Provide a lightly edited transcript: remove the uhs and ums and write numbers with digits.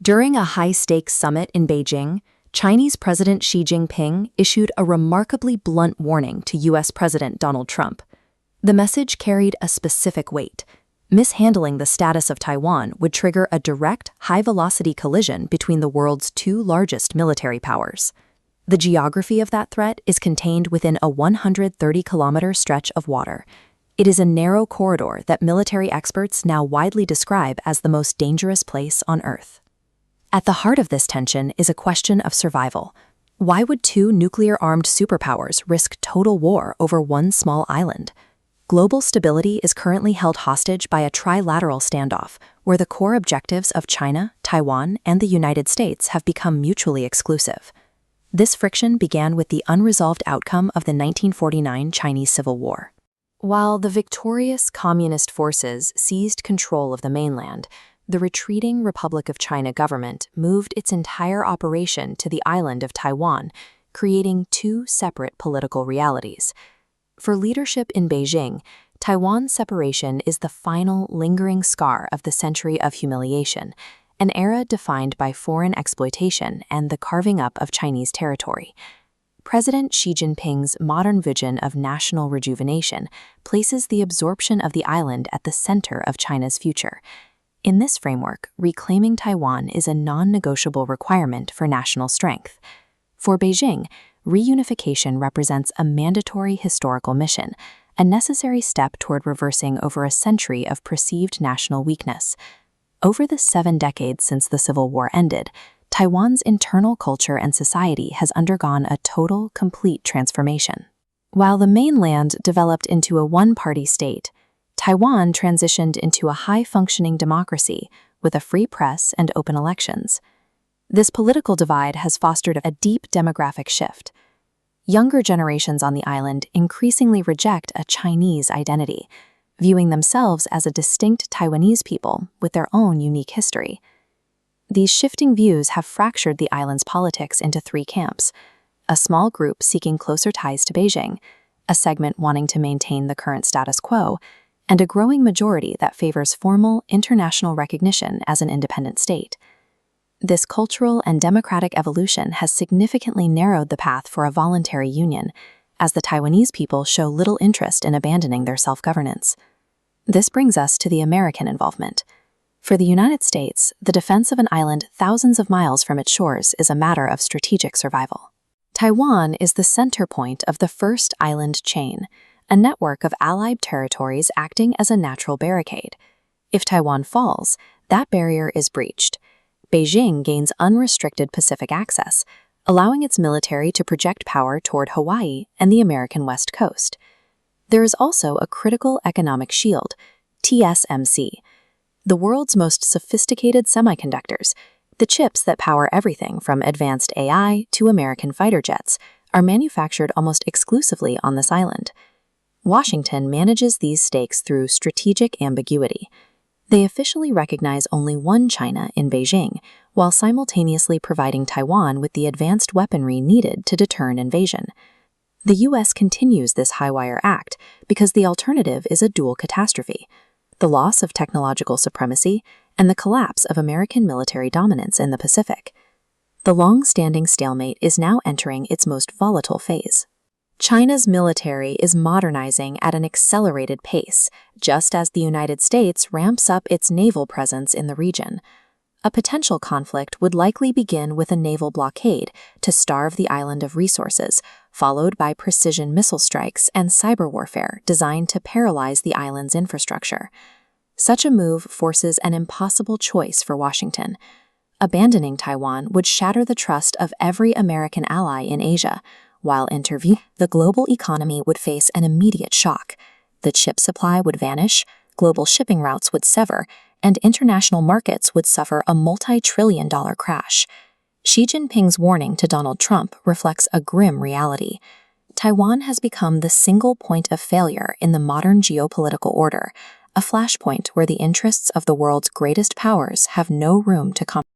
During a high-stakes summit in Beijing, Chinese President Xi Jinping issued a remarkably blunt warning to U.S. President Donald Trump. The message carried a specific weight. Mishandling the status of Taiwan would trigger a direct, high-velocity collision between the world's two largest military powers. The geography of that threat is contained within a 130-kilometer stretch of water. It is a narrow corridor that military experts now widely describe as the most dangerous place on Earth. At the heart of this tension is a question of survival. Why would two nuclear-armed superpowers risk total war over one small island? Global stability is currently held hostage by a trilateral standoff, where the core objectives of China, Taiwan, and the United States have become mutually exclusive. This friction began with the unresolved outcome of the 1949 Chinese Civil War. While the victorious communist forces seized control of the mainland, the retreating Republic of China government moved its entire operation to the island of Taiwan, creating two separate political realities. For leadership in Beijing, Taiwan's separation is the final lingering scar of the century of humiliation, an era defined by foreign exploitation and the carving up of Chinese territory. President Xi Jinping's modern vision of national rejuvenation places the absorption of the island at the center of China's future. In this framework, reclaiming Taiwan is a non-negotiable requirement for national strength. For Beijing, reunification represents a mandatory historical mission, a necessary step toward reversing over a century of perceived national weakness. Over the 7 decades since the Civil War ended, Taiwan's internal culture and society has undergone a total, complete transformation. While the mainland developed into a one-party state, Taiwan transitioned into a high-functioning democracy with a free press and open elections. This political divide has fostered a deep demographic shift. Younger generations on the island increasingly reject a Chinese identity, viewing themselves as a distinct Taiwanese people with their own unique history. These shifting views have fractured the island's politics into 3 camps: a small group seeking closer ties to Beijing, a segment wanting to maintain the current status quo, and a growing majority that favors formal international recognition as an independent state. This cultural and democratic evolution has significantly narrowed the path for a voluntary union, as the Taiwanese people show little interest in abandoning their self-governance. This brings us to the American involvement. For the United States, the defense of an island thousands of miles from its shores is a matter of strategic survival. Taiwan is the center point of the first island chain, a network of allied territories acting as a natural barricade. If Taiwan falls, that barrier is breached. Beijing gains unrestricted Pacific access, allowing its military to project power toward Hawaii and the American West Coast. There is also a critical economic shield, TSMC, the world's most sophisticated semiconductors. The chips that power everything from advanced AI to American fighter jets are manufactured almost exclusively on this island. Washington manages these stakes through strategic ambiguity. They officially recognize only one China in Beijing, while simultaneously providing Taiwan with the advanced weaponry needed to deter an invasion. The U.S. continues this high-wire act because the alternative is a dual catastrophe: the loss of technological supremacy and the collapse of American military dominance in the Pacific. The long-standing stalemate is now entering its most volatile phase. China's military is modernizing at an accelerated pace, just as the United States ramps up its naval presence in the region. A potential conflict would likely begin with a naval blockade to starve the island of resources, followed by precision missile strikes and cyber warfare designed to paralyze the island's infrastructure. Such a move forces an impossible choice for Washington. Abandoning Taiwan would shatter the trust of every American ally in Asia, while intervening, the global economy would face an immediate shock. The chip supply would vanish, global shipping routes would sever, and international markets would suffer a multi-trillion-dollar crash. Xi Jinping's warning to Donald Trump reflects a grim reality. Taiwan has become the single point of failure in the modern geopolitical order, a flashpoint where the interests of the world's greatest powers have no room to compromise.